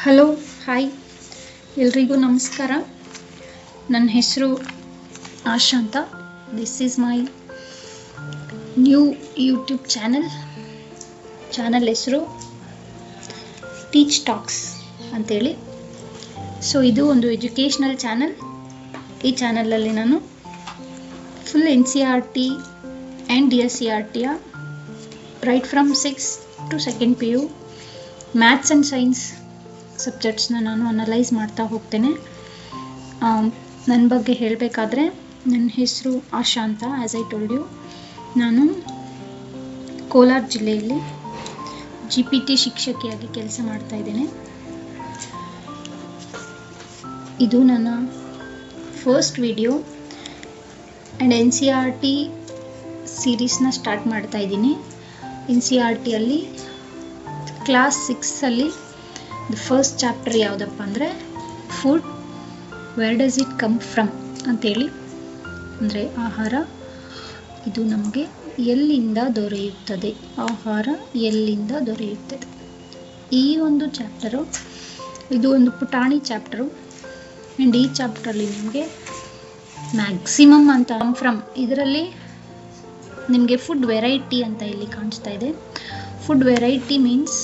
Hello hi ಎಲ್ರಿಗೂ ನಮಸ್ಕಾರ. ನನ್ನ ಹೆಸರು ಆಶಾ ಅಂತ. This is my new YouTube channel ಹೆಸರು ಟೀಚ್ ಟಾಕ್ಸ್ ಅಂತೇಳಿ. ಸೊ ಇದು ಒಂದು ಎಜುಕೇಷ್ನಲ್ ಚಾನಲ್. ಈ ಚಾನಲಲ್ಲಿ ನಾನು ಫುಲ್ NCERT ಆ್ಯಂಡ್ DSCERTಯ right from 6th to 2nd PU maths and science ಸಬ್ಜೆಕ್ಟ್ಸ್ನ ನಾನು ಅನಲೈಸ್ ಮಾಡ್ತಾ ಹೋಗ್ತೇನೆ. ನನ್ನ ಬಗ್ಗೆ ಹೇಳಬೇಕಾದ್ರೆ ನನ್ನ ಹೆಸರು ಆಶಾ ಅಂತ. ಆ್ಯಸ್ ಐ ಟೋಲ್ಡ್ ಯು, ನಾನು ಕೋಲಾರ ಜಿಲ್ಲೆಯಲ್ಲಿ GPT ಶಿಕ್ಷಕಿಯಾಗಿ ಕೆಲಸ ಮಾಡ್ತಾ ಇದ್ದೇನೆ. ಇದು ನನ್ನ ಫಸ್ಟ್ ವಿಡಿಯೋ ಆ್ಯಂಡ್ NCERT ಸೀರೀಸ್ನ ಸ್ಟಾರ್ಟ್ ಮಾಡ್ತಾ ಇದ್ದೀನಿ. NCERTಯಲ್ಲಿ ಕ್ಲಾಸ್ 6ಅಲ್ಲಿ ದ ಫಸ್ಟ್ ಚಾಪ್ಟರ್ ಯಾವುದಪ್ಪ ಅಂದರೆ food, where does it come from ಅಂತೇಳಿ. ಅಂದರೆ ಆಹಾರ ಇದು ನಮಗೆ ಎಲ್ಲಿಂದ ದೊರೆಯುತ್ತದೆ, ಆಹಾರ ಎಲ್ಲಿಂದ ದೊರೆಯುತ್ತದೆ. ಈ ಒಂದು ಚಾಪ್ಟರು ಇದು ಒಂದು ಪುಟಾಣಿ ಚಾಪ್ಟರು. ಆ್ಯಂಡ್ ಈ ಚಾಪ್ಟ್ರಲ್ಲಿ ನಿಮಗೆ ಮ್ಯಾಕ್ಸಿಮಮ್ ಅಂತ ಫ್ರಮ್ ಇದರಲ್ಲಿ ನಿಮಗೆ ಫುಡ್ ವೆರೈಟಿ ಅಂತ ಇಲ್ಲಿ ಕಾಣಿಸ್ತಾ ಇದೆ. ಫುಡ್ ವೆರೈಟಿ ಮೀನ್ಸ್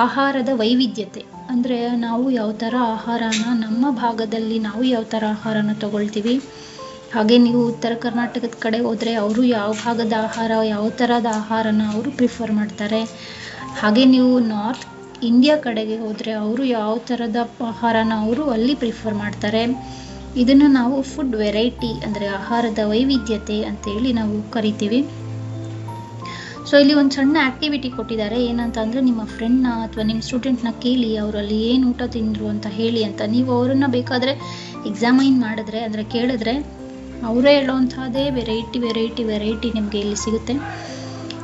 ಆಹಾರದ ವೈವಿಧ್ಯತೆ. ಅಂದರೆ ನಾವು ಯಾವ ಥರ ಆಹಾರನ ನಮ್ಮ ಭಾಗದಲ್ಲಿ ನಾವು ಯಾವ ಥರ ಆಹಾರನ ತಗೊಳ್ತೀವಿ, ಹಾಗೆ ನೀವು ಉತ್ತರ ಕರ್ನಾಟಕದ ಕಡೆ ಹೋದರೆ ಅವರು ಯಾವ ಭಾಗದ ಆಹಾರ, ಯಾವ ಥರದ ಆಹಾರನ ಅವರು ಪ್ರಿಫರ್ ಮಾಡ್ತಾರೆ. ಹಾಗೆ ನೀವು ನಾರ್ತ್ ಇಂಡಿಯಾ ಕಡೆಗೆ ಹೋದರೆ ಅವರು ಯಾವ ಥರದ ಆಹಾರನ ಅವರು ಅಲ್ಲಿ ಪ್ರಿಫರ್ ಮಾಡ್ತಾರೆ. ಇದನ್ನು ನಾವು ಫುಡ್ ವೆರೈಟಿ ಅಂದರೆ ಆಹಾರದ ವೈವಿಧ್ಯತೆ ಅಂತೇಳಿ ನಾವು ಕರಿತೀವಿ. ಸೊ ಇಲ್ಲಿ ಒಂದು ಸಣ್ಣ ಆ್ಯಕ್ಟಿವಿಟಿ ಕೊಟ್ಟಿದ್ದಾರೆ. ಏನಂತ ಅಂದರೆ ನಿಮ್ಮ ಫ್ರೆಂಡ್ನ ಅಥವಾ ನಿಮ್ಮ ಸ್ಟೂಡೆಂಟ್ನ ಕೇಳಿ ಅವರಲ್ಲಿ ಏನು ಊಟ ತಿಂದರು ಅಂತ ಹೇಳಿ ಅಂತ. ನೀವು ಅವರನ್ನು ಬೇಕಾದರೆ ಎಕ್ಸಾಮೈನ್ ಮಾಡಿದ್ರೆ ಅಂದರೆ ಕೇಳಿದ್ರೆ ಅವರೇ ಹೇಳೋವಂಥದ್ದೇ ವೆರೈಟಿ ನಿಮಗೆ ಇಲ್ಲಿ ಸಿಗುತ್ತೆ.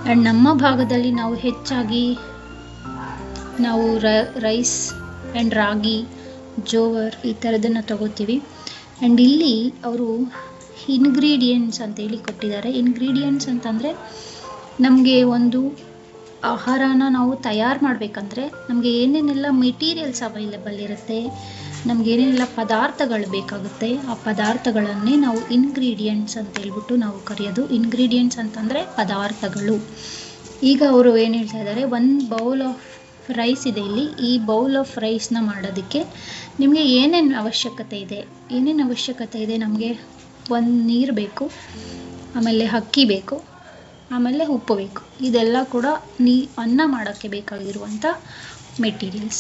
ಆ್ಯಂಡ್ ನಮ್ಮ ಭಾಗದಲ್ಲಿ ನಾವು ಹೆಚ್ಚಾಗಿ ನಾವು ರೈಸ್ ಆ್ಯಂಡ್ ರಾಗಿ, ಜೋವರ್ ಈ ಥರದನ್ನು ತಗೋತೀವಿ. ಆ್ಯಂಡ್ ಇಲ್ಲಿ ಅವರು ಇಂಗ್ರೀಡಿಯೆಂಟ್ಸ್ ಅಂತೇಳಿ ಕೊಟ್ಟಿದ್ದಾರೆ. ಇಂಗ್ರೀಡಿಯೆಂಟ್ಸ್ ಅಂತಂದರೆ ನಮಗೆ ಒಂದು ಆಹಾರನ ನಾವು ತಯಾರು ಮಾಡಬೇಕಂದ್ರೆ ನಮಗೆ ಏನೇನೆಲ್ಲ ಮೆಟೀರಿಯಲ್ಸ್ ಅವೈಲೇಬಲ್ ಇರುತ್ತೆ, ನಮ್ಗೆ ಏನೇನೆಲ್ಲ ಪದಾರ್ಥಗಳು ಬೇಕಾಗುತ್ತೆ, ಆ ಪದಾರ್ಥಗಳನ್ನೇ ನಾವು ಇಂಗ್ರೀಡಿಯೆಂಟ್ಸ್ ಅಂತ ಹೇಳ್ಬಿಟ್ಟು ನಾವು ಕರೆಯೋದು. ಇಂಗ್ರೀಡಿಯೆಂಟ್ಸ್ ಅಂತಂದರೆ ಪದಾರ್ಥಗಳು. ಈಗ ಅವರು ಏನು ಹೇಳ್ತಾ ಇದ್ದಾರೆ, 1 ಬೌಲ್ ಆಫ್ ರೈಸ್ ಇದೆ ಇಲ್ಲಿ. ಈ ಬೌಲ್ ಆಫ್ ರೈಸ್ನ ಮಾಡೋದಕ್ಕೆ ನಿಮಗೆ ಏನೇನು ಅವಶ್ಯಕತೆ ಇದೆ ನಮಗೆ ನೀರು ಬೇಕು, ಆಮೇಲೆ ಅಕ್ಕಿ ಬೇಕು, ಆಮೇಲೆ ಉಪ್ಪು ಬೇಕು. ಇದೆಲ್ಲ ಕೂಡ ಅನ್ನ ಮಾಡೋಕ್ಕೆ ಬೇಕಾಗಿರುವಂಥ ಮೆಟೀರಿಯಲ್ಸ್.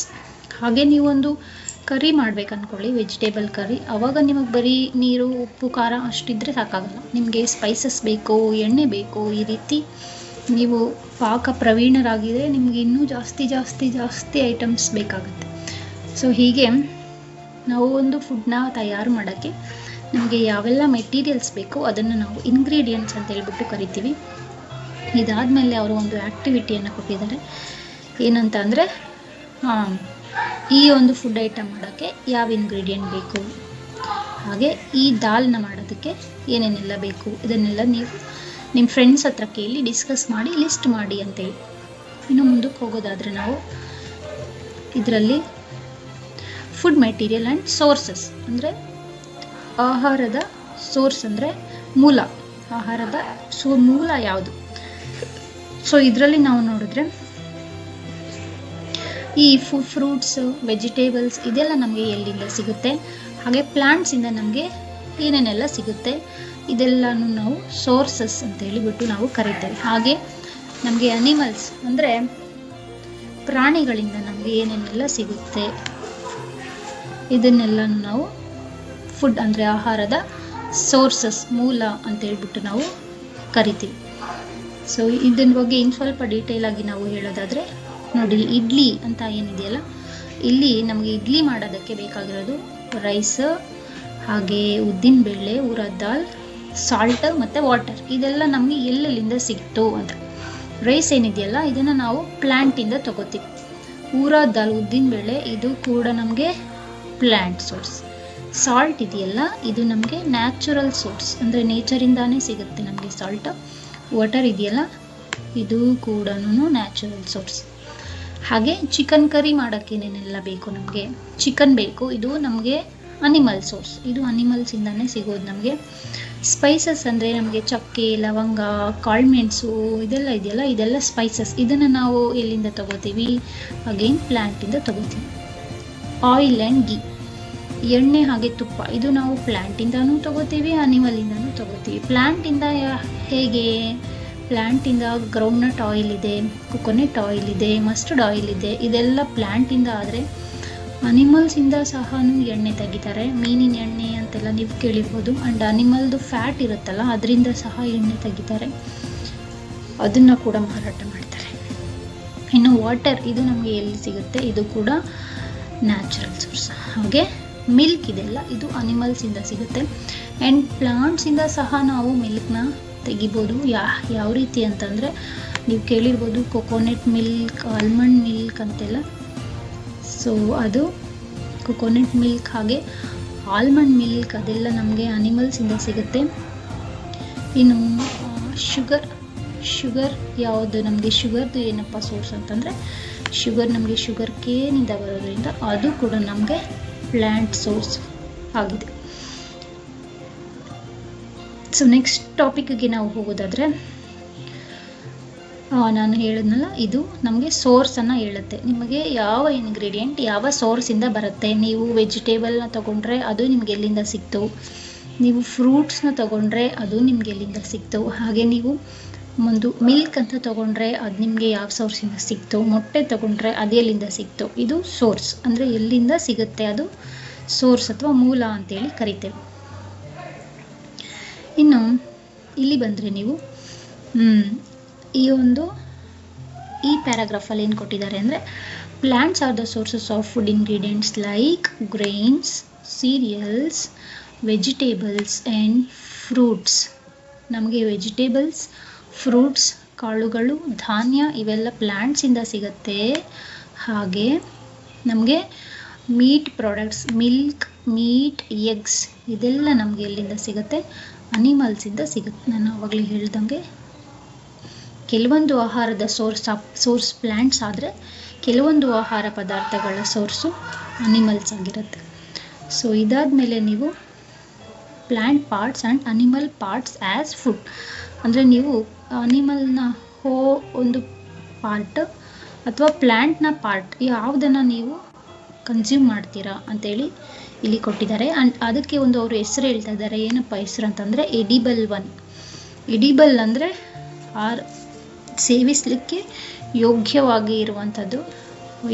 ಹಾಗೆ ನೀವೊಂದು ಕರಿ ಮಾಡ್ಬೇಕು ಅಂದ್ಕೊಳ್ಳಿ, ವೆಜಿಟೇಬಲ್ ಕರಿ. ಆವಾಗ ನಿಮಗೆ ಬರೀ ನೀರು, ಉಪ್ಪು, ಖಾರ ಅಷ್ಟಿದ್ರೆ ಸಾಕಾಗಲ್ಲ. ನಿಮಗೆ ಸ್ಪೈಸಸ್ ಬೇಕು, ಎಣ್ಣೆ ಬೇಕು. ಈ ರೀತಿ ನೀವು ಪಾಕ ಪ್ರವೀಣರಾಗಿದ್ದರೆ ನಿಮಗೆ ಇನ್ನೂ ಜಾಸ್ತಿ ಐಟಮ್ಸ್ ಬೇಕಾಗುತ್ತೆ. ಸೊ ಹೀಗೆ ನಾವು ಒಂದು ಫುಡ್ನ ತಯಾರು ಮಾಡೋಕ್ಕೆ ನಮಗೆ ಯಾವೆಲ್ಲ ಮೆಟೀರಿಯಲ್ಸ್ ಬೇಕು ಅದನ್ನು ನಾವು ಇಂಗ್ರೀಡಿಯೆಂಟ್ಸ್ ಅಂತ ಹೇಳ್ಬಿಟ್ಟು ಕರಿತೀವಿ. ಇದಾದಮೇಲೆ ಅವರು ಒಂದು ಆ್ಯಕ್ಟಿವಿಟಿಯನ್ನು ಕೊಟ್ಟಿದ್ದಾರೆ. ಏನಂತ ಅಂದರೆ ಈ ಒಂದು ಫುಡ್ ಐಟಮ್ ಮಾಡೋಕ್ಕೆ ಯಾವ ಇಂಗ್ರೀಡಿಯೆಂಟ್ ಬೇಕು, ಹಾಗೆ ಈ ದಾಲ್ನ ಮಾಡೋದಕ್ಕೆ ಏನೇನೆಲ್ಲ ಬೇಕು, ಇದನ್ನೆಲ್ಲ ನೀವು ನಿಮ್ಮ ಫ್ರೆಂಡ್ಸ್ ಹತ್ರ ಕೇಳಿ ಡಿಸ್ಕಸ್ ಮಾಡಿ ಲಿಸ್ಟ್ ಮಾಡಿ ಅಂತೇಳಿ. ಇನ್ನು ಮುಂದಕ್ಕೆ ಹೋಗೋದಾದರೆ ನಾವು ಇದರಲ್ಲಿ ಫುಡ್ ಮೆಟೀರಿಯಲ್ ಆ್ಯಂಡ್ ಸೋರ್ಸಸ್ ಅಂದರೆ ಆಹಾರದ ಸೋರ್ಸ್ ಅಂದರೆ ಮೂಲ, ಆಹಾರದ ಮೂಲ ಯಾವುದು. ಸೊ ಇದರಲ್ಲಿ ನಾವು ನೋಡಿದ್ರೆ ಈ ಫ್ರೂಟ್ಸ್, ವೆಜಿಟೇಬಲ್ಸ್ ಇದೆಲ್ಲ ನಮಗೆ ಎಲ್ಲಿಂದ ಸಿಗುತ್ತೆ, ಹಾಗೆ ಪ್ಲಾಂಟ್ಸಿಂದ ನಮಗೆ ಏನೇನೆಲ್ಲ ಸಿಗುತ್ತೆ, ಇದೆಲ್ಲನೂ ನಾವು ಸೋರ್ಸಸ್ ಅಂತ ಹೇಳಿಬಿಟ್ಟು ನಾವು ಕರಿತೇವೆ. ಹಾಗೆ ನಮಗೆ ಅನಿಮಲ್ಸ್ ಅಂದರೆ ಪ್ರಾಣಿಗಳಿಂದ ನಮಗೆ ಏನೇನೆಲ್ಲ ಸಿಗುತ್ತೆ, ಇದನ್ನೆಲ್ಲನೂ ನಾವು ಫುಡ್ ಅಂದರೆ ಆಹಾರದ ಸೋರ್ಸಸ್, ಮೂಲ ಅಂತ ಹೇಳ್ಬಿಟ್ಟು ನಾವು ಕರಿತೀವಿ. ಸೊ ಇದನ್ನ ಬಗ್ಗೆ ಇನ್ನು ಸ್ವಲ್ಪ ಡೀಟೇಲ್ ಆಗಿ ನಾವು ಹೇಳೋದಾದರೆ ನೋಡಿ, ಇಡ್ಲಿ ಅಂತ ಏನಿದೆಯಲ್ಲ, ಇಲ್ಲಿ ನಮಗೆ ಇಡ್ಲಿ ಮಾಡೋದಕ್ಕೆ ಬೇಕಾಗಿರೋದು ರೈಸ್, ಹಾಗೆ ಉದ್ದಿನ ಬೇಳೆ, ಊರದ್ ದಾಲ್, ಸಾಲ್ಟ್ ಮತ್ತು ವಾಟರ್. ಇದೆಲ್ಲ ನಮಗೆ ಎಲ್ಲೆಲ್ಲಿಂದ ಸಿಕ್ತು ಅಂತ. ರೈಸ್ ಏನಿದೆಯಲ್ಲ ಇದನ್ನು ನಾವು ಪ್ಲ್ಯಾಂಟಿಂದ ತಗೋತೀವಿ. ಊರದ್ ದಾಲ್, ಉದ್ದಿನ ಬೇಳೆ ಇದು ಕೂಡ ನಮಗೆ ಪ್ಲ್ಯಾಂಟ್ ಸೋರ್ಸ್. ಸಾಲ್ಟ್ ಇದೆಯಲ್ಲ ಇದು ನಮಗೆ ನ್ಯಾಚುರಲ್ ಸೋರ್ಸ್ ಅಂದರೆ ನೇಚರಿಂದಾನೇ ಸಿಗುತ್ತೆ ನಮಗೆ ಸಾಲ್ಟ್. ವಾಟರ್ ಇದೆಯಲ್ಲ ಇದು ಕೂಡ ನ್ಯಾಚುರಲ್ ಸೋರ್ಸ್. ಹಾಗೆ ಚಿಕನ್ ಕರಿ ಮಾಡೋಕ್ಕೆ ಏನೇನೆಲ್ಲ ಬೇಕು ನಮಗೆ. ಚಿಕನ್ ಬೇಕು, ಇದು ನಮಗೆ ಅನಿಮಲ್ ಸೋರ್ಸ್, ಇದು ಅನಿಮಲ್ಸಿಂದನೇ ಸಿಗೋದು ನಮಗೆ. ಸ್ಪೈಸಸ್ ಅಂದರೆ ನಮಗೆ ಚಕ್ಕೆ, ಲವಂಗ, ಕಾಳುಮೆಣಸು ಇದೆಲ್ಲ ಇದೆಯಲ್ಲ, ಇದೆಲ್ಲ ಸ್ಪೈಸಸ್. ಇದನ್ನು ನಾವು ಎಲ್ಲಿಂದ ತಗೋತೀವಿ? ಅಗೇನ್ ಪ್ಲ್ಯಾಂಟಿಂದ ತಗೋತೀವಿ. ಆಯಿಲ್ ಆ್ಯಂಡ್ ಗೀ, ಎಣ್ಣೆ ಹಾಗೆ ತುಪ್ಪ, ಇದು ನಾವು ಪ್ಲ್ಯಾಂಟಿಂದನೂ ತಗೋತೀವಿ, ಅನಿಮಲಿಂದನೂ ತಗೋತೀವಿ. ಪ್ಲ್ಯಾಂಟಿಂದ ಹೇಗೆ? ಪ್ಲ್ಯಾಂಟಿಂದ ಗ್ರೌಂಡ್ನಟ್ ಆಯಿಲ್ ಇದೆ, ಕೊಕೊನೆಟ್ ಆಯಿಲ್ ಇದೆ, ಮಸ್ಟರ್ಡ್ ಆಯಿಲ್ ಇದೆ. ಇದೆಲ್ಲ ಪ್ಲ್ಯಾಂಟಿಂದ. ಆದರೆ ಅನಿಮಲ್ಸಿಂದ ಸಹ ಎಣ್ಣೆ ತೆಗಿತಾರೆ, ಮೀನಿನ ಎಣ್ಣೆ ಅಂತೆಲ್ಲ ನೀವು ಕೇಳಿರ್ಬೋದು. ಆ್ಯಂಡ್ ಅನಿಮಲ್ದು ಫ್ಯಾಟ್ ಇರುತ್ತಲ್ಲ, ಅದರಿಂದ ಸಹ ಎಣ್ಣೆ ತೆಗಿತಾರೆ, ಅದನ್ನು ಕೂಡ ಮಾರಾಟ ಮಾಡ್ತಾರೆ. ಇನ್ನು ವಾಟರ್, ಇದು ನಮಗೆ ಎಲ್ಲಿ ಸಿಗುತ್ತೆ? ಇದು ಕೂಡ ನ್ಯಾಚುರಲ್ ಸೋರ್ಸ್. ಹಾಗೆ ಮಿಲ್ಕ್ ಇದೆಲ್ಲ ಇದು ಅನಿಮಲ್ಸಿಂದ ಸಿಗುತ್ತೆ. ಆ್ಯಂಡ್ ಪ್ಲಾಂಟ್ಸಿಂದ ಸಹ ನಾವು ಮಿಲ್ಕ್ನ ತೆಗಿಬೋದು. ಯಾವ ರೀತಿ ಅಂತಂದರೆ ನೀವು ಕೇಳಿರ್ಬೋದು ಕೊಕೊನೆಟ್ ಮಿಲ್ಕ್, ಆಲ್ಮಂಡ್ ಮಿಲ್ಕ್ ಅಂತೆಲ್ಲ. ಸೊ ಅದು ಕೊಕೊನೆಟ್ ಮಿಲ್ಕ್ ಹಾಗೆ ಆಲ್ಮಂಡ್ ಮಿಲ್ಕ್ ಅದೆಲ್ಲ ನಮಗೆ ಅನಿಮಲ್ಸಿಂದ ಸಿಗುತ್ತೆ. ಇನ್ನು ಶುಗರ್ ಯಾವುದು ನಮಗೆ? ಶುಗರ್ದು ಏನಪ್ಪ ಸೋರ್ಸ್ ಅಂತಂದರೆ ಶುಗರ್ ನಮಗೆ ಶುಗರ್ ಕೇನಿಂದ ಬರೋದ್ರಿಂದ ಅದು ಕೂಡ ನಮಗೆ ಪ್ಲ್ಯಾಂಟ್ ಸೋರ್ಸ್ ಆಗಿದೆ. ಸೊ ನೆಕ್ಸ್ಟ್ ಟಾಪಿಕ್ಗೆ ನಾವು ಹೋಗೋದಾದರೆ, ನಾನು ಹೇಳಿದ್ನಲ್ಲ, ಇದು ನಮಗೆ ಸೋರ್ಸನ್ನು ಹೇಳುತ್ತೆ. ನಿಮಗೆ ಯಾವ ಇಂಗ್ರೀಡಿಯೆಂಟ್ ಯಾವ ಸೋರ್ಸಿಂದ ಬರುತ್ತೆ. ನೀವು ವೆಜಿಟೇಬಲ್ನ ತೊಗೊಂಡ್ರೆ ಅದು ನಿಮ್ಗೆ ಎಲ್ಲಿಂದ ಸಿಕ್ತು, ನೀವು ಫ್ರೂಟ್ಸ್ನ ತೊಗೊಂಡ್ರೆ ಅದು ನಿಮ್ಗೆ ಎಲ್ಲಿಂದ ಸಿಕ್ತು, ಹಾಗೆ ನೀವು ಒಂದು ಮಿಲ್ಕ್ ಅಂತ ತೊಗೊಂಡ್ರೆ ಅದು ನಿಮಗೆ ಯಾವ ಸೋರ್ಸಿಂದ ಸಿಕ್ತು, ಮೊಟ್ಟೆ ತೊಗೊಂಡ್ರೆ ಅದು ಎಲ್ಲಿಂದ ಸಿಕ್ತು. ಇದು ಸೋರ್ಸ್ ಅಂದರೆ ಎಲ್ಲಿಂದ ಸಿಗುತ್ತೆ, ಅದು ಸೋರ್ಸ್ ಅಥವಾ ಮೂಲ ಅಂತೇಳಿ ಕರಿತೇವೆ. ಇನ್ನು ಇಲ್ಲಿ ಬಂದರೆ ನೀವು ಈ ಪ್ಯಾರಾಗ್ರಾಫಲ್ಲಿ ಏನು ಕೊಟ್ಟಿದ್ದಾರೆ ಅಂದರೆ, plants are the sources of food ingredients like grains, serials, vegetables and fruits. ನಮಗೆ ವೆಜಿಟೇಬಲ್ಸ್, ಫ್ರೂಟ್ಸ್, ಕಾಳುಗಳು, ಧಾನ್ಯ ಇವೆಲ್ಲ ಪ್ಲಾಂಟ್ಸಿಂದ ಸಿಗುತ್ತೆ. ಹಾಗೆ ನಮಗೆ meet products, milk, meet, eggs ಇದೆಲ್ಲ ನಮಗೆ ಎಲ್ಲಿಂದ ಸಿಗುತ್ತೆ? ಅನಿಮಲ್ಸಿಂದ ಸಿಗುತ್ತೆ. ನಾನು ಆವಾಗಲೇ ಹೇಳ್ದಂಗೆ ಕೆಲವೊಂದು ಆಹಾರದ ಸೋರ್ಸ್ ಪ್ಲ್ಯಾಂಟ್ಸ್ ಆದರೆ ಕೆಲವೊಂದು ಆಹಾರ ಪದಾರ್ಥಗಳ ಸೋರ್ಸು ಅನಿಮಲ್ಸ್ ಆಗಿರುತ್ತೆ. ಸೊ ಇದಾದಮೇಲೆ ನೀವು plant parts and animal parts as food ಅಂದರೆ ನೀವು ಅನಿಮಲ್ನ ಒಂದು ಪಾರ್ಟ್ ಅಥವಾ ಪ್ಲ್ಯಾಂಟ್ನ ಪಾರ್ಟ್ ಯಾವುದನ್ನು ನೀವು ಕನ್ಸ್ಯೂಮ್ ಮಾಡ್ತೀರಾ ಅಂತೇಳಿ ಇಲ್ಲಿ ಕೊಟ್ಟಿದ್ದಾರೆ. ಆ್ಯಂಡ್ ಅದಕ್ಕೆ ಅವರು ಹೆಸರು ಹೇಳ್ತಾ ಇದ್ದಾರೆ. ಏನಪ್ಪ ಹೆಸರು ಅಂತಂದರೆ ಎಡಿಬಲ್ ಒನ್. ಎಡಿಬಲ್ ಅಂದರೆ ಸೇವಿಸಲಿಕ್ಕೆ ಯೋಗ್ಯವಾಗಿ ಇರುವಂಥದ್ದು.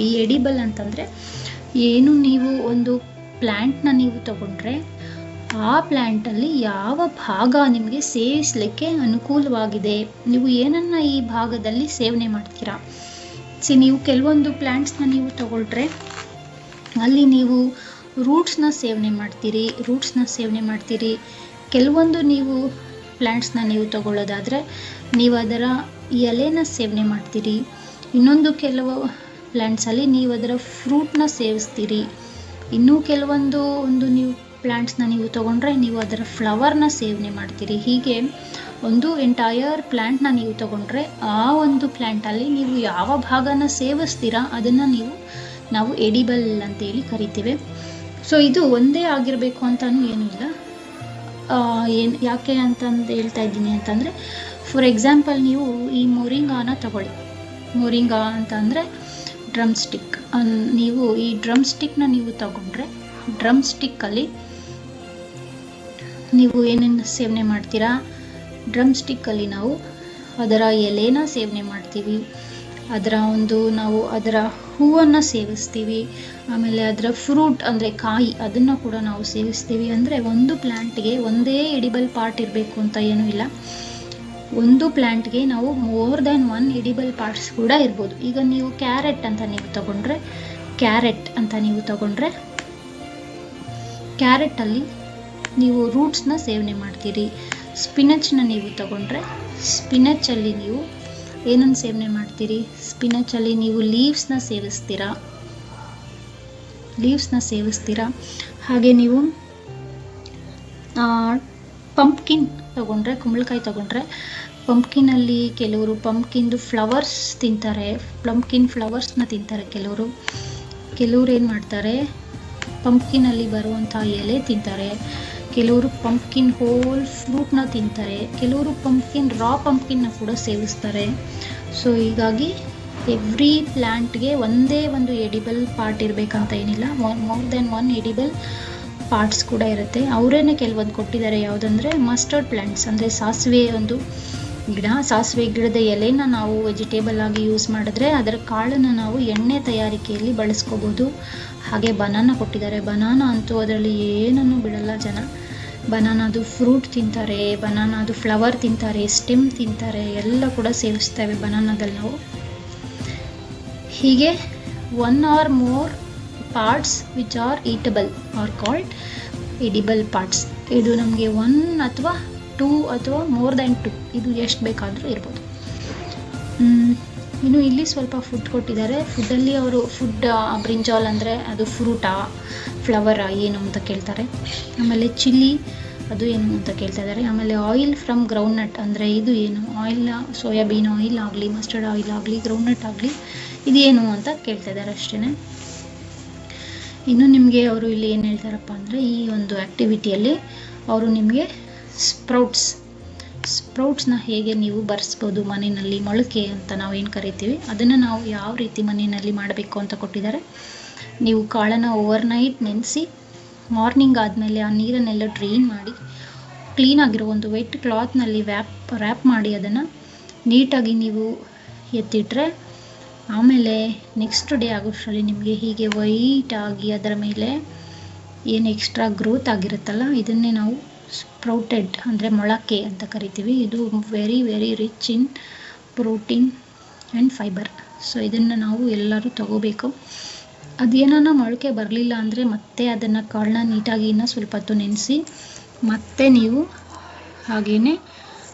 ಈ ಎಡಿಬಲ್ ಅಂತಂದರೆ ಏನು, ನೀವು ಒಂದು ಪ್ಲ್ಯಾಂಟ್ನ ನೀವು ತಗೊಂಡ್ರೆ ಆ ಪ್ಲ್ಯಾಂಟಲ್ಲಿ ಯಾವ ಭಾಗ ನಿಮಗೆ ಸೇವಿಸಲಿಕ್ಕೆ ಅನುಕೂಲವಾಗಿದೆ, ನೀವು ಏನನ್ನು ಈ ಭಾಗದಲ್ಲಿ ಸೇವನೆ ಮಾಡ್ತೀರಾ. ನೀವು ಕೆಲವೊಂದು ಪ್ಲ್ಯಾಂಟ್ಸ್ನ ನೀವು ತಗೊಳ್ರೆ ಅಲ್ಲಿ ನೀವು ರೂಟ್ಸ್ನ ಸೇವನೆ ಮಾಡ್ತೀರಿ. ಕೆಲವೊಂದು ನೀವು ಪ್ಲ್ಯಾಂಟ್ಸ್ನ ನೀವು ತಗೊಳ್ಳೋದಾದರೆ ನೀವು ಅದರ ಎಲೆನ ಸೇವನೆ ಮಾಡ್ತೀರಿ. ಇನ್ನೊಂದು ಕೆಲವು ಪ್ಲ್ಯಾಂಟ್ಸಲ್ಲಿ ನೀವು ಅದರ ಫ್ರೂಟ್ನ ಸೇವಿಸ್ತೀರಿ. ಇನ್ನೂ ಕೆಲವೊಂದು ನೀವು ಪ್ಲ್ಯಾಂಟ್ಸ್ನ ನೀವು ತಗೊಂಡ್ರೆ ನೀವು ಅದರ ಫ್ಲವರ್ನ ಸೇವನೆ ಮಾಡ್ತೀರಿ. ಹೀಗೆ ಒಂದು ಎಂಟೈರ್ ಪ್ಲ್ಯಾಂಟ್ನ ನೀವು ತಗೊಂಡ್ರೆ ಆ ಒಂದು ಪ್ಲ್ಯಾಂಟಲ್ಲಿ ನೀವು ಯಾವ ಭಾಗನ ಸೇವಿಸ್ತೀರಾ ಅದನ್ನು ನಾವು ಎಡಿಬಲ್ ಅಂತೇಳಿ ಕರಿತೀವಿ. ಸೊ ಇದು ಒಂದೇ ಆಗಿರಬೇಕು ಅಂತಲೂ ಏನೂ ಇಲ್ಲ. ಯಾಕೆ ಅಂತಂದು ಹೇಳ್ತಾ ಇದ್ದೀನಿ ಅಂತಂದರೆ, ಫಾರ್ ಎಕ್ಸಾಂಪಲ್ ನೀವು ಈ ಮೊರಿಂಗಾನ ತಗೊಳ್ಳಿ. ಮೊರಿಂಗಾ ಅಂತ ಅಂದರೆ ಡ್ರಮ್ ಸ್ಟಿಕ್. ನೀವು ಈ ಡ್ರಮ್ ಸ್ಟಿಕ್ನ ನೀವು ತಗೊಂಡ್ರೆ ಡ್ರಮ್ ಸ್ಟಿಕ್ಕಲ್ಲಿ ನೀವು ಏನೇನು ಸೇವನೆ ಮಾಡ್ತೀರಾ? ಡ್ರಮ್ ಸ್ಟಿಕ್ಕಲ್ಲಿ ನಾವು ಅದರ ಎಲೆನ ಸೇವನೆ ಮಾಡ್ತೀವಿ, ನಾವು ಅದರ ಹೂವನ್ನು ಸೇವಿಸ್ತೀವಿ, ಆಮೇಲೆ ಅದರ ಫ್ರೂಟ್ ಅಂದರೆ ಕಾಯಿ ಅದನ್ನು ಕೂಡ ನಾವು ಸೇವಿಸ್ತೀವಿ. ಅಂದರೆ ಒಂದು ಪ್ಲ್ಯಾಂಟ್ಗೆ ಒಂದೇ ಎಡಿಬಲ್ ಪಾರ್ಟ್ ಇರಬೇಕು ಅಂತ ಏನೂ ಇಲ್ಲ. ಒಂದು ಪ್ಲ್ಯಾಂಟ್ಗೆ ನಾವು more than one edible parts ಕೂಡ ಇರ್ಬೋದು. ಈಗ ನೀವು ಕ್ಯಾರೆಟ್ ಅಂತ ನೀವು ತಗೊಂಡ್ರೆ ಕ್ಯಾರೆಟಲ್ಲಿ ನೀವು ರೂಟ್ಸ್ನ ಸೇವನೆ ಮಾಡ್ತೀರಿ. ಸ್ಪಿನಚ್ನ ನೀವು ತಗೊಂಡ್ರೆ ಸ್ಪಿನಚ್ಚಲ್ಲಿ ನೀವು ಏನನ್ನು ಸೇವನೆ ಮಾಡ್ತೀರಿ? ಸ್ಪಿನಚ್ಚಲ್ಲಿ ನೀವು ಲೀವ್ಸ್ನ ಸೇವಿಸ್ತೀರಾ. ಹಾಗೆ ನೀವು ಪಂಪ್ಕಿನ್ ತಗೊಂಡ್ರೆ, ಕುಂಬಳಕಾಯಿ ತಗೊಂಡ್ರೆ ಪಂಪ್ಕಿನಲ್ಲಿ ಕೆಲವರು ಪಂಪ್ಕಿನ್ದು ಫ್ಲವರ್ಸ್ ತಿಂತಾರೆ, ಪಂಪ್ಕಿನ್ ಫ್ಲವರ್ಸ್ನ ತಿಂತಾರೆ. ಕೆಲವರು ಏನು ಮಾಡ್ತಾರೆ, ಪಂಪ್ಕಿನಲ್ಲಿ ಬರುವಂಥ ಎಲೆ ತಿಂತಾರೆ. ಕೆಲವರು ಪಂಪ್ಕಿನ್ ಹೋಲ್ ಫ್ರೂಟ್ನ ತಿಂತಾರೆ. ಕೆಲವರು ರಾ ಪಂಪ್ಕಿನ್ನ ಕೂಡ ಸೇವಿಸ್ತಾರೆ. ಸೊ ಹೀಗಾಗಿ ಎವ್ರಿ ಪ್ಲ್ಯಾಂಟ್ಗೆ ಒಂದೇ ಒಂದು ಎಡಿಬಲ್ ಪಾರ್ಟ್ ಇರಬೇಕಂತ ಏನಿಲ್ಲ, more than one edible parts ಕೂಡ ಇರುತ್ತೆ. ಅವರೇನೆ ಕೆಲವೊಂದು ಕೊಟ್ಟಿದ್ದಾರೆ. ಯಾವುದಂದರೆ ಮಸ್ಟರ್ಡ್ ಪ್ಲ್ಯಾಂಟ್ಸ್, ಅಂದರೆ ಸಾಸಿವೆ ಒಂದು ಗಿಡ. ಸಾಸಿವೆ ಗಿಡದ ಎಲೆನ ನಾವು ವೆಜಿಟೇಬಲ್ ಆಗಿ ಯೂಸ್ ಮಾಡಿದ್ರೆ ಅದರ ಕಾಳನ್ನು ನಾವು ಎಣ್ಣೆ ತಯಾರಿಕೆಯಲ್ಲಿ ಬಳಸ್ಕೋಬೋದು. ಹಾಗೆ ಬನಾನಾ ಕೊಟ್ಟಿದ್ದಾರೆ. ಬನಾನಾ ಅಂತೂ ಅದರಲ್ಲಿ ಏನನ್ನು ಬಿಡಲ್ಲ ಜನ. ಬನಾನಾದು ಫ್ರೂಟ್ ತಿಂತಾರೆ, ಬನಾನಾದು ಫ್ಲವರ್ ತಿಂತಾರೆ, ಸ್ಟೆಮ್ ತಿಂತಾರೆ, ಎಲ್ಲ ಕೂಡ ಸೇವಿಸ್ತೇವೆ ಬನಾನಾದಲ್ಲಿ ನಾವು. ಹೀಗೆ 1 or more parts which are eatable are called edible parts. ಇದು ನಮಗೆ 1 ಅಥವಾ 2 ಅಥವಾ ಮೋರ್ ದ್ಯಾನ್ 2, ಇದು ಎಷ್ಟು ಬೇಕಾದರೂ ಇರ್ಬೋದು. ಇನ್ನು ಇಲ್ಲಿ ಸ್ವಲ್ಪ ಫುಡ್ ಕೊಟ್ಟಿದ್ದಾರೆ. ಫುಡ್ಡಲ್ಲಿ ಅವರು ಬ್ರಿಂಜಾಲ್ ಅಂದರೆ ಅದು ಫ್ರೂಟಾ ಫ್ಲವರಾ ಏನು ಅಂತ ಕೇಳ್ತಾರೆ. ಆಮೇಲೆ ಚಿಲ್ಲಿ ಅದು ಏನು ಅಂತ ಕೇಳ್ತಾ ಇದ್ದಾರೆ. ಆಮೇಲೆ ಆಯಿಲ್ ಫ್ರಮ್ ಗ್ರೌಂಡ್ನಟ್ ಅಂದರೆ ಇದು ಏನು, ಆಯಿಲ್ ಸೋಯಾಬೀನ್ ಆಯಿಲ್ ಆಗಲಿ, ಮಸ್ಟರ್ಡ್ ಆಯಿಲ್ ಆಗಲಿ, ಗ್ರೌಂಡ್ನಟ್ ಆಗಲಿ, ಇದೇನು ಅಂತ ಕೇಳ್ತಾ ಇದ್ದಾರೆ ಅಷ್ಟೇ. ಇನ್ನು ನಿಮಗೆ ಅವರು ಇಲ್ಲಿ ಏನು ಹೇಳ್ತಾರಪ್ಪ ಅಂದರೆ, ಈ ಒಂದು ಆ್ಯಕ್ಟಿವಿಟಿಯಲ್ಲಿ ಅವರು ನಿಮಗೆ ಸ್ಪ್ರೌಟ್ಸ್ನ ಹೇಗೆ ನೀವು ಬರೆಸ್ಬೋದು ಮನೆಯಲ್ಲಿ, ಮೊಳಕೆ ಅಂತ ನಾವು ಏನು ಕರಿತೀವಿ, ಅದನ್ನು ನಾವು ಯಾವ ರೀತಿ ಮನೆಯಲ್ಲಿ ಮಾಡಬೇಕು ಅಂತ ಕೊಟ್ಟಿದ್ದಾರೆ. ನೀವು ಕಾಳನ್ನು ಓವರ್ನೈಟ್ ನೆನೆಸಿ ಮಾರ್ನಿಂಗ್ ಆದಮೇಲೆ ಆ ನೀರನ್ನೆಲ್ಲ ಡ್ರೈನ್ ಮಾಡಿ ಕ್ಲೀನಾಗಿರೋ ಒಂದು ವೆಟ್ ಕ್ಲಾತ್ನಲ್ಲಿ ರ್ಯಾಪ್ ಮಾಡಿ ಅದನ್ನು ನೀಟಾಗಿ ನೀವು ಎತ್ತಿಟ್ರೆ, ಆಮೇಲೆ ನೆಕ್ಸ್ಟ್ ಡೇ ಆಗೋಷ್ಟರಲ್ಲಿ ನಿಮಗೆ ಹೀಗೆ ವೈಟಾಗಿ ಅದರ ಮೇಲೆ ಏನು ಎಕ್ಸ್ಟ್ರಾ ಗ್ರೋತ್ ಆಗಿರುತ್ತಲ್ಲ, ಇದನ್ನೇ ನಾವು ಸ್ಪ್ರೌಟೆಡ್ ಅಂದರೆ ಮೊಳಕೆ ಅಂತ ಕರಿತೀವಿ. ಇದು very very rich in protein and fibre. So ಇದನ್ನು ನಾವು ಎಲ್ಲರೂ ತಗೋಬೇಕು. ಅದೇನಾನ ಮೊಳಕೆ ಬರಲಿಲ್ಲ ಅಂದರೆ ಮತ್ತೆ ಅದನ್ನು ಕಾಳನ್ನ ನೀಟಾಗಿ ಇನ್ನೂ ಸ್ವಲ್ಪ ಹೊತ್ತು ನೆನೆಸಿ ಮತ್ತೆ ನೀವು ಹಾಗೇ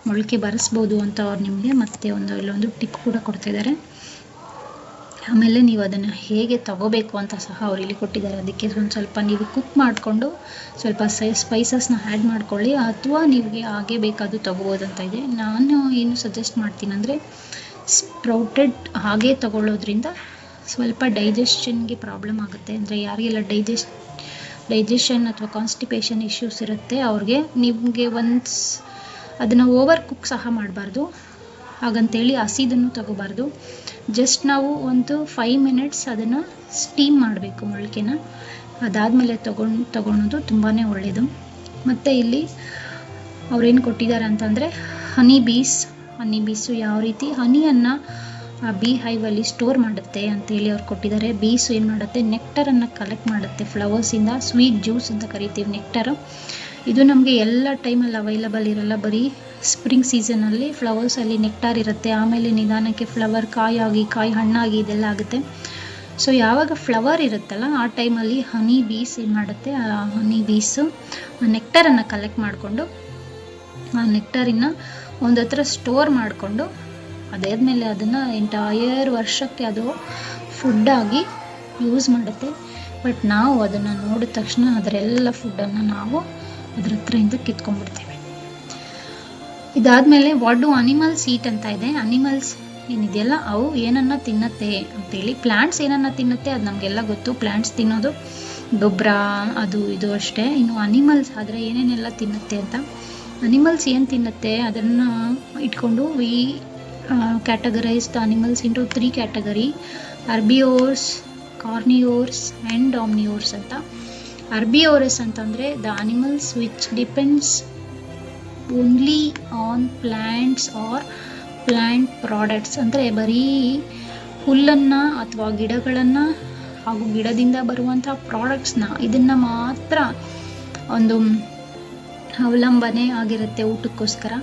ಮೊಳಕೆ ಬರೆಸ್ಬೋದು ಅಂತ ಅವ್ರು ನಿಮಗೆ ಮತ್ತೆ ಇಲ್ಲೊಂದು ಟಿಪ್ ಕೂಡ ಕೊಡ್ತಿದ್ದಾರೆ. ಆಮೇಲೆ ನೀವು ಅದನ್ನು ಹೇಗೆ ತಗೋಬೇಕು ಅಂತ ಸಹ ಅವ್ರು ಇಲ್ಲಿ ಕೊಟ್ಟಿದ್ದಾರೆ. ಅದಕ್ಕೆ ಸ್ವಲ್ಪ ನೀವು ಕುಕ್ ಮಾಡಿಕೊಂಡು ಸ್ವಲ್ಪ ಸ್ಪೈಸಸ್ನ ಆ್ಯಡ್ ಮಾಡ್ಕೊಳ್ಳಿ, ಅಥವಾ ನಿಮಗೆ ಹಾಗೆ ಬೇಕಾದರೂ ತಗೋಬೋದು ಅಂತ ಇದೆ. ನಾನು ಏನು ಸಜೆಸ್ಟ್ ಮಾಡ್ತೀನಿ ಅಂದರೆ, ಸ್ಪ್ರೌಟೆಡ್ ಹಾಗೆ ತಗೊಳ್ಳೋದ್ರಿಂದ ಸ್ವಲ್ಪ ಡೈಜೆಷನ್ಗೆ ಪ್ರಾಬ್ಲಮ್ ಆಗುತ್ತೆ. ಅಂದರೆ ಯಾರಿಗೆಲ್ಲ ಡೈಜೆಷನ್ ಅಥವಾ ಕಾನ್ಸ್ಟಿಪೇಷನ್ ಇಶ್ಯೂಸ್ ಇರುತ್ತೆ ಅವ್ರಿಗೆ ನಿಮಗೆ ಅದನ್ನು ಓವರ್ ಕುಕ್ ಸಹ ಮಾಡಬಾರ್ದು. ಹಾಗಂತೇಳಿ ಹಸಿದನ್ನು ತಗೋಬಾರ್ದು. ಜಸ್ಟ್ ನಾವು ಒಂದು 5 minutes ಅದನ್ನು ಸ್ಟೀಮ್ ಮಾಡಬೇಕು ಮೊಳಕೆನ. ಅದಾದಮೇಲೆ ತಗೊಳೋದು ತುಂಬಾ ಒಳ್ಳೆಯದು. ಮತ್ತು ಇಲ್ಲಿ ಅವ್ರೇನು ಕೊಟ್ಟಿದ್ದಾರೆ ಅಂತಂದರೆ ಹನಿ ಬೀಸು ಯಾವ ರೀತಿ ಹನಿಯನ್ನು ಬೀ ಹೈವಲ್ಲಿ ಸ್ಟೋರ್ ಮಾಡುತ್ತೆ ಅಂತೇಳಿ ಅವ್ರು ಕೊಟ್ಟಿದ್ದಾರೆ. ಬೀಸು ಏನು ಮಾಡುತ್ತೆ, ನೆಕ್ಟರನ್ನು ಕಲೆಕ್ಟ್ ಮಾಡುತ್ತೆ ಫ್ಲವರ್ಸಿಂದ. ಸ್ವೀಟ್ ಜ್ಯೂಸ್ ಅಂತ ಕರಿತೀವಿ ನೆಕ್ಟರು. ಇದು ನಮಗೆ ಎಲ್ಲ ಟೈಮಲ್ಲಿ ಅವೈಲಬಲ್ ಇರಲ್ಲ, ಬರೀ ಸ್ಪ್ರಿಂಗ್ ಸೀಸನಲ್ಲಿ ಫ್ಲವರ್ಸಲ್ಲಿ ನೆಕ್ಟಾರ್ ಇರುತ್ತೆ. ಆಮೇಲೆ ನಿಧಾನಕ್ಕೆ ಫ್ಲವರ್ ಕಾಯಿ ಹಣ್ಣಾಗಿ ಇದೆಲ್ಲ ಆಗುತ್ತೆ. ಸೊ ಯಾವಾಗ ಫ್ಲವರ್ ಇರುತ್ತಲ್ಲ ಆ ಟೈಮಲ್ಲಿ ಹನಿ ಬೀಸ್ ಏನು ಮಾಡುತ್ತೆ, ಆ ಹನಿ ಬೀಸು ನೆಕ್ಟರನ್ನು ಕಲೆಕ್ಟ್ ಮಾಡಿಕೊಂಡು ಆ ನೆಕ್ಟರಿನ ಒಂದು ಹತ್ರ ಸ್ಟೋರ್ ಮಾಡಿಕೊಂಡು ಅದಾದಮೇಲೆ ಅದನ್ನು ಎಂಟೈರ್ ವರ್ಷಕ್ಕೆ ಅದು ಫುಡ್ಡಾಗಿ ಯೂಸ್ ಮಾಡುತ್ತೆ. ಬಟ್ ನಾವು ಅದನ್ನು ನೋಡಿದ ತಕ್ಷಣ ಅದರೆಲ್ಲ ಫುಡ್ಡನ್ನು ನಾವು ಅದ್ರ ಹತ್ರದಿಂದ ಕಿತ್ಕೊಂಡ್ಬಿಡ್ತೇವೆ. ಇದಾದಮೇಲೆ ವಾಟ್ ಡು ಅನಿಮಲ್ಸ್ ಈಟ್ ಅಂತ ಇದೆ. ಅನಿಮಲ್ಸ್ ಏನಿದೆಯಲ್ಲ ಅವು ಏನನ್ನ ತಿನ್ನತ್ತೆ ಅಂತೇಳಿ. ಪ್ಲ್ಯಾಂಟ್ಸ್ ಏನನ್ನ ತಿನ್ನತ್ತೆ ಅದು ನಮಗೆಲ್ಲ ಗೊತ್ತು, ಪ್ಲ್ಯಾಂಟ್ಸ್ ತಿನ್ನೋದು ಗೊಬ್ಬರ ಅದು ಇದು ಅಷ್ಟೇ. ಇನ್ನು ಅನಿಮಲ್ಸ್ ಆದರೆ ಏನೇನೆಲ್ಲ ತಿನ್ನತ್ತೆ ಅಂತ. ಅನಿಮಲ್ಸ್ ಏನು ತಿನ್ನತ್ತೆ ಅದನ್ನು ಇಟ್ಕೊಂಡು categorize the animals into 3 category: herbivores, carnivores and omnivores ಅಂತ. Herbivores ಅಂತಂದರೆ the animals which depends only on plants or plant products. ಅಂದರೆ ಬರೀ ಹುಲ್ಲನ್ನು ಅಥವಾ ಗಿಡಗಳನ್ನು ಹಾಗೂ ಗಿಡದಿಂದ ಬರುವಂಥ ಪ್ರಾಡಕ್ಟ್ಸ್ನ ಇದನ್ನು ಮಾತ್ರ ಒಂದು ಅವಲಂಬನೆ ಆಗಿರುತ್ತೆ ಊಟಕ್ಕೋಸ್ಕರ.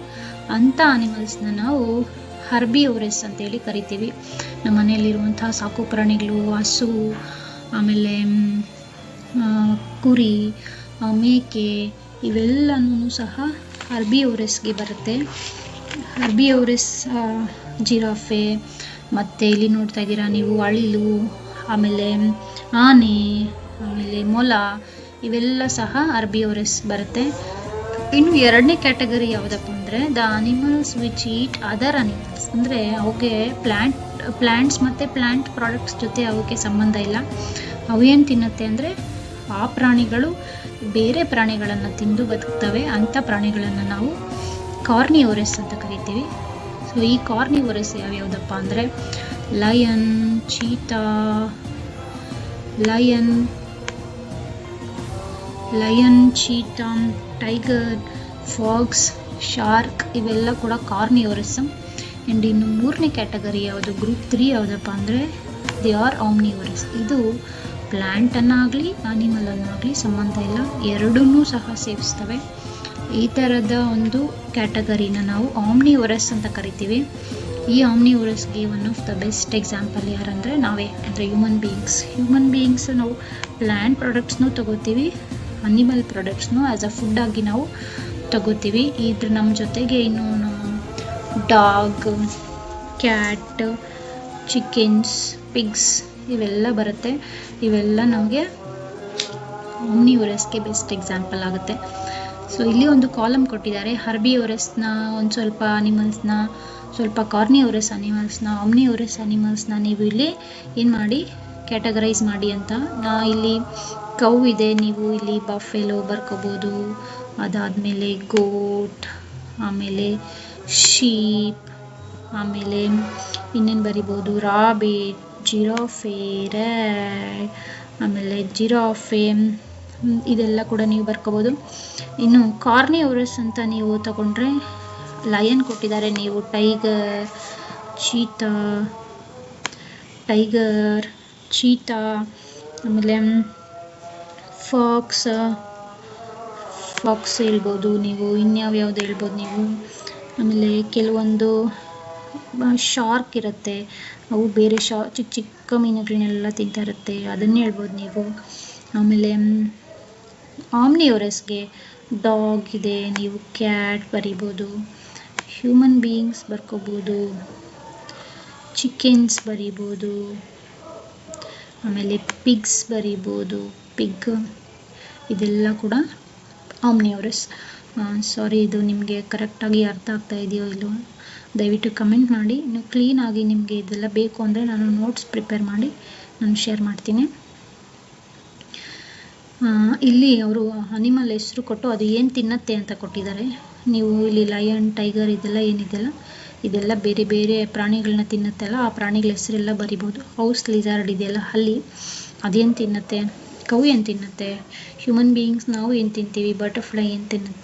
ಅಂಥ ಅನಿಮಲ್ಸ್ನ ನಾವು ಹರ್ಬಿವೋರಸ್ ಅಂತೇಳಿ ಕರಿತೀವಿ. ನಮ್ಮ ಮನೆಯಲ್ಲಿರುವಂಥ ಸಾಕು ಪ್ರಾಣಿಗಳು, ಹಸು, ಆಮೇಲೆ ಕುರಿ, ಮೇಕೆ, ಇವೆಲ್ಲನೂ ಸಹ ಹರ್ಬಿವೋರಸ್ಗೆ ಬರುತ್ತೆ. ಹರ್ಬಿವೋರಸ್ ಜಿರಾಫೆ, ಮತ್ತು ಇಲ್ಲಿ ನೋಡ್ತಾ ಇದ್ದೀರಾ ನೀವು ಅಳಿಲು, ಆಮೇಲೆ ಆನೆ, ಆಮೇಲೆ ಮೊಲ, ಇವೆಲ್ಲ ಸಹ ಹರ್ಬಿವೋರಸ್ ಬರುತ್ತೆ. ಇನ್ನು ಎರಡನೇ ಕ್ಯಾಟಗರಿ ಯಾವುದಪ್ಪ ಅಂದರೆ ಅಂದರೆ the animals which eat other animals, ಅಂದರೆ ಅವಕ್ಕೆ ಪ್ಲ್ಯಾಂಟ್ಸ್ ಮತ್ತು ಪ್ಲ್ಯಾಂಟ್ ಪ್ರಾಡಕ್ಟ್ಸ್ ಜೊತೆ ಅವಕ್ಕೆ ಸಂಬಂಧ ಇಲ್ಲ. ಅವೇನು ತಿನ್ನುತ್ತೆ ಅಂದರೆ ಆ ಪ್ರಾಣಿಗಳು ಬೇರೆ ಪ್ರಾಣಿಗಳನ್ನು ತಿಂದು ಬದುಕ್ತವೆ. ಅಂಥ ಪ್ರಾಣಿಗಳನ್ನು ನಾವು ಕಾರ್ನಿವೋರಸ್ ಅಂತ ಕರಿತೀವಿ. ಸೊ ಈ ಕಾರ್ನಿವೋರಸ್ ಯಾವ್ಯಾವುದಪ್ಪ ಅಂದರೆ lion, cheetah, lion, cheetah, tiger, fox, shark ಇವೆಲ್ಲ ಕೂಡ ಕಾರ್ನಿವೋರಸ್. ಆ್ಯಂಡ್ ಇನ್ನು ಮೂರನೇ ಕ್ಯಾಟಗರಿ ಯಾವುದು, ಗ್ರೂಪ್ 3 ಯಾವುದಪ್ಪ ಅಂದರೆ ದೇ ಆರ್ ಆಮ್ನಿವೋರಸ್. ಇದು ಪ್ಲ್ಯಾಂಟನ್ನಾಗಲಿ ಅನಿಮಲನ್ನಾಗಲಿ ಸಂಬಂಧ ಇಲ್ಲ, ಎರಡನ್ನೂ ಸಹ ಸೇವಿಸ್ತವೆ. ಈ ಥರದ ಒಂದು ಕ್ಯಾಟಗರಿನ ನಾವು ಆಮ್ನಿವೋರಸ್ ಅಂತ ಕರಿತೀವಿ. ಈ ಆಮ್ನಿವೋರಸ್ಗೆ one of the best example ಯಾರಂದರೆ ನಾವೇ, ಅಂದರೆ ಹ್ಯೂಮನ್ ಬೀಯಿಂಗ್ಸ್. ನಾವು ಪ್ಲ್ಯಾಂಟ್ ಪ್ರಾಡಕ್ಟ್ಸ್ನೂ ತಗೋತೀವಿ, ಅನಿಮಲ್ ಪ್ರಾಡಕ್ಟ್ಸ್ನು ಆ್ಯಸ್ ಅ ಫುಡ್ ಆಗಿ ನಾವು ತಗೋತೀವಿ. ಇದ್ರ ನಮ್ಮ ಜೊತೆಗೆ ಇನ್ನು ಡಾಗ್, ಕ್ಯಾಟ್, ಚಿಕನ್ಸ್, ಪಿಗ್ಸ್ ಇವೆಲ್ಲ ಬರುತ್ತೆ. ಇವೆಲ್ಲ ನಮಗೆ ಆಮ್ನಿವೋರಸ್ಗೆ ಬೆಸ್ಟ್ ಎಕ್ಸಾಂಪಲ್ ಆಗುತ್ತೆ. ಸೊ ಇಲ್ಲಿ ಒಂದು ಕಾಲಮ್ ಕೊಟ್ಟಿದ್ದಾರೆ, ಹರ್ಬಿವೋರಸ್ನ ಒಂದು ಸ್ವಲ್ಪ ಅನಿಮಲ್ಸ್ನ, ಸ್ವಲ್ಪ ಕಾರ್ನಿವೋರಸ್ ಅನಿಮಲ್ಸ್ನ, ಆಮ್ನಿವೋರಸ್ ಅನಿಮಲ್ಸ್ನ ನೀವು ಇಲ್ಲಿ ಏನು ಮಾಡಿ ಕ್ಯಾಟಗರೈಸ್ ಮಾಡಿ ಅಂತ. ಇಲ್ಲಿ ಕೌ ಇದೆ, ನೀವು ಇಲ್ಲಿ ಬಫೆಲೋ ಬರ್ಕೋಬೋದು, ಅದಾದಮೇಲೆ ಗೋಟ್, ಆಮೇಲೆ ಶೀಪ್, ಆಮೇಲೆ ಇನ್ನೇನು ಬರಿಬೋದು, ರಾಬಿಟ್, ಜಿರಾಫೆ, ರ್ಯಾಟ್, ಆಮೇಲೆ ಜಿರಾಫೆ, ಇದೆಲ್ಲ ಕೂಡ ನೀವು ಬರ್ಕೋಬೋದು. ಇನ್ನು ಕಾರ್ನಿವೋರಸ್ ಅಂತ ನೀವು ತಗೊಂಡ್ರೆ ಲಯನ್ ಕೊಟ್ಟಿದ್ದಾರೆ, ನೀವು ಟೈಗರ್, ಚೀತಾ, ಆಮೇಲೆ ಫಾಕ್ಸ್ ಹೇಳ್ಬೋದು ನೀವು, ಇನ್ಯಾವ್ಯಾವ್ದು ಹೇಳ್ಬೋದು ನೀವು. ಆಮೇಲೆ ಕೆಲವೊಂದು ಶಾರ್ಕ್ ಇರುತ್ತೆ, ಅವು ಬೇರೆ ಚಿಕ್ಕ ಮೀನುಗಳನ್ನೆಲ್ಲ ತಿಂತಾ ಇರುತ್ತೆ, ಅದನ್ನೇ ಹೇಳ್ಬೋದು ನೀವು. ಆಮೇಲೆ ಆಮ್ನಿವೋರಸ್ಗೆ ಡಾಗ್ ಇದೆ, ನೀವು ಕ್ಯಾಟ್ ಬರಿಬೋದು, ಹ್ಯೂಮನ್ ಬೀಯಿಂಗ್ಸ್ ಬರ್ಕೋಬೋದು, ಚಿಕನ್ಸ್ ಬರಿಬೋದು, ಆಮೇಲೆ ಪಿಗ್ಸ್ ಬರಿಬೋದು, ಪಿಗ್, ಇದೆಲ್ಲ ಕೂಡ ಆಮ್ನಿವೋರಸ್. ಸಾರಿ, ಇದು ನಿಮಗೆ ಕರೆಕ್ಟಾಗಿ ಅರ್ಥ ಆಗ್ತಾ ಇದೆಯೋ ಇಲ್ಲೋ ದಯವಿಟ್ಟು ಕಮೆಂಟ್ ಮಾಡಿ. ಇನ್ನು ಕ್ಲೀನಾಗಿ ನಿಮಗೆ ಇದೆಲ್ಲ ಬೇಕು ಅಂದರೆ ನಾನು ನೋಟ್ಸ್ ಪ್ರಿಪೇರ್ ಮಾಡಿ ನಾನು ಶೇರ್ ಮಾಡ್ತೀನಿ. ಇಲ್ಲಿ ಅವರು ಅನಿಮಲ್ ಹೆಸರು ಕೊಟ್ಟು ಅದು ಏನು ತಿನ್ನತ್ತೆ ಅಂತ ಕೊಟ್ಟಿದ್ದಾರೆ. ನೀವು ಇಲ್ಲಿ ಲಯನ್, ಟೈಗರ್ ಇದೆಲ್ಲ ಏನಿದೆಯಲ್ಲ ಇದೆಲ್ಲ ಬೇರೆ ಬೇರೆ ಪ್ರಾಣಿಗಳನ್ನ ತಿನ್ನುತ್ತಲ್ಲ, ಆ ಪ್ರಾಣಿಗಳ ಹೆಸರೆಲ್ಲ ಬರಿಬೋದು. ಹೌಸ್ ಲಿಜಾರ್ಡ್ ಇದೆಯಲ್ಲ ಹಲ್ಲಿ, ಅದೇನು ತಿನ್ನುತ್ತೆ, ಕೌ ಏನು ತಿನ್ನುತ್ತೆ, ಹ್ಯೂಮನ್ ಬೀಯಿಂಗ್ಸ್ ನಾವು ಏನು ತಿಂತೀವಿ, ಬಟರ್ಫ್ಲೈ ಏನು ತಿನ್ನುತ್ತೆ,